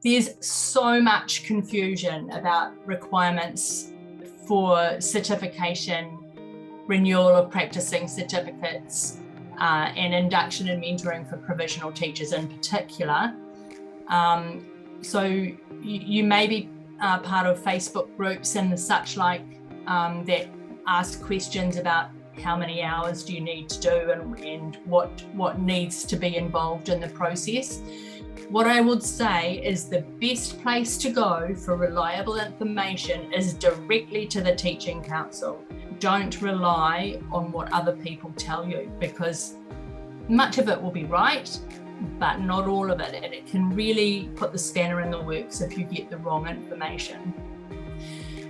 There's so much confusion about requirements for certification, renewal of practicing certificates, and induction and mentoring for provisional teachers in particular. So you may be part of Facebook groups and the such like that ask questions about how many hours do you need to do and what needs to be involved in the process. What I would say is the best place to go for reliable information is directly to the Teaching Council. Don't rely on what other people tell you, because much of it will be right, but not all of it, and it can really put the spanner in the works if you get the wrong information.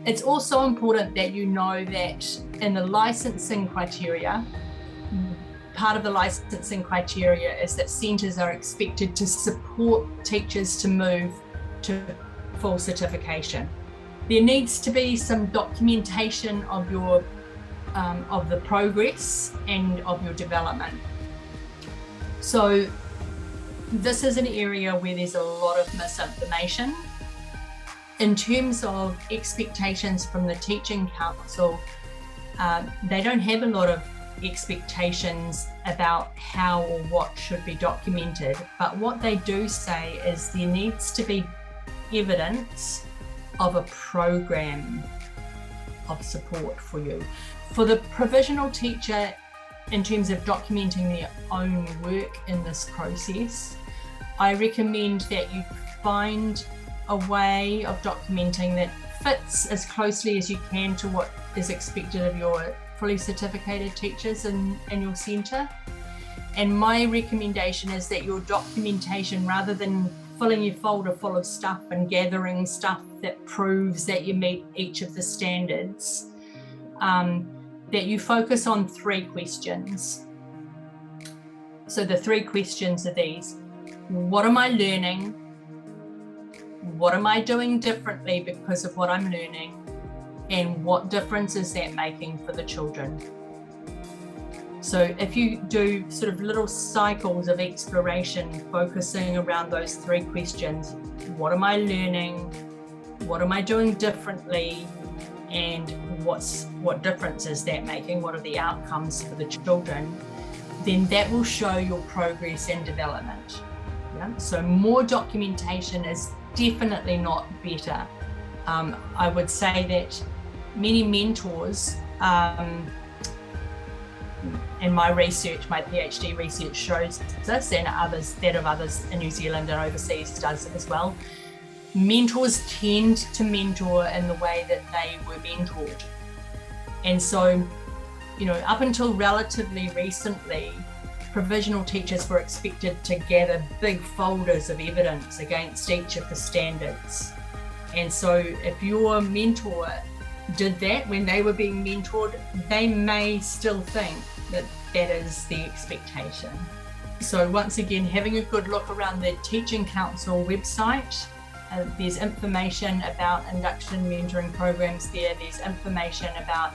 It's also important that you know that in the licensing criteria, part of the licensing criteria is that centres are expected to support teachers to move to full certification. There needs to be some documentation of your of the progress and of your development. So this is an area where there's a lot of misinformation. In terms of expectations from the Teaching Council, they don't have a lot of expectations about how or what should be documented, but what they do say is there needs to be evidence of a program of support for you. For the provisional teacher, in terms of documenting their own work in this process, I recommend that you find a way of documenting that fits as closely as you can to what is expected of your fully certificated teachers in your centre. And my recommendation is that your documentation, rather than filling your folder full of stuff and gathering stuff that proves that you meet each of the standards, that you focus on 3 questions. So the 3 questions are these: what am I learning? What am I doing differently because of what I'm learning? And what difference is that making for the children? So if you do sort of little cycles of exploration focusing around those 3 questions, what am I learning? What am I doing differently? And what difference is that making? What are the outcomes for the children? Then that will show your progress and development. Yeah? So more documentation is definitely not better. I would say that many mentors, in my research, my PhD research shows this, and others in New Zealand and overseas does as well. Mentors tend to mentor in the way that they were mentored. And so, up until relatively recently, provisional teachers were expected to gather big folders of evidence against each of the standards. And so if your mentor did that when they were being mentored, they may still think that that is the expectation. So once again, having a good look around the Teaching Council website, there's information about induction mentoring programs there. There's information about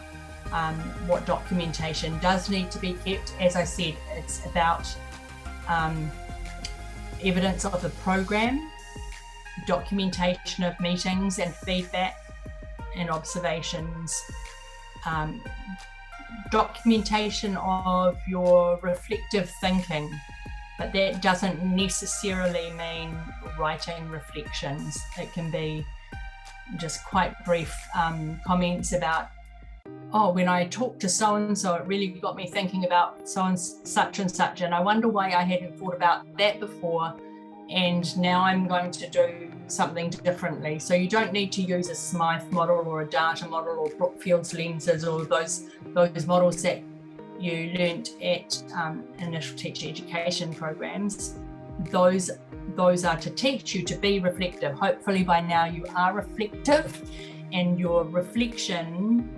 what documentation does need to be kept. As I said, it's about evidence of the program, documentation of meetings and feedback and observations, documentation of your reflective thinking, but that doesn't necessarily mean writing reflections. It can be just quite brief comments about, when I talked to so-and-so, it really got me thinking about such and such, and I wonder why I hadn't thought about that before, and now I'm going to do something differently. So you don't need to use a Smythe model or a data model or Brookfield's lenses or those models that you learnt at initial teacher education programs. Those are to teach you to be reflective. Hopefully by now you are reflective, and your reflection,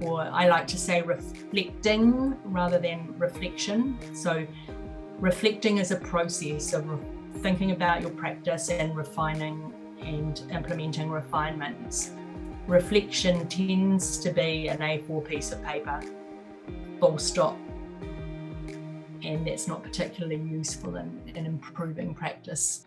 or I like to say reflecting rather than reflection. So reflecting is a process of thinking about your practice and refining and implementing refinements. Reflection tends to be an A4 piece of paper, full stop, and that's not particularly useful in improving practice.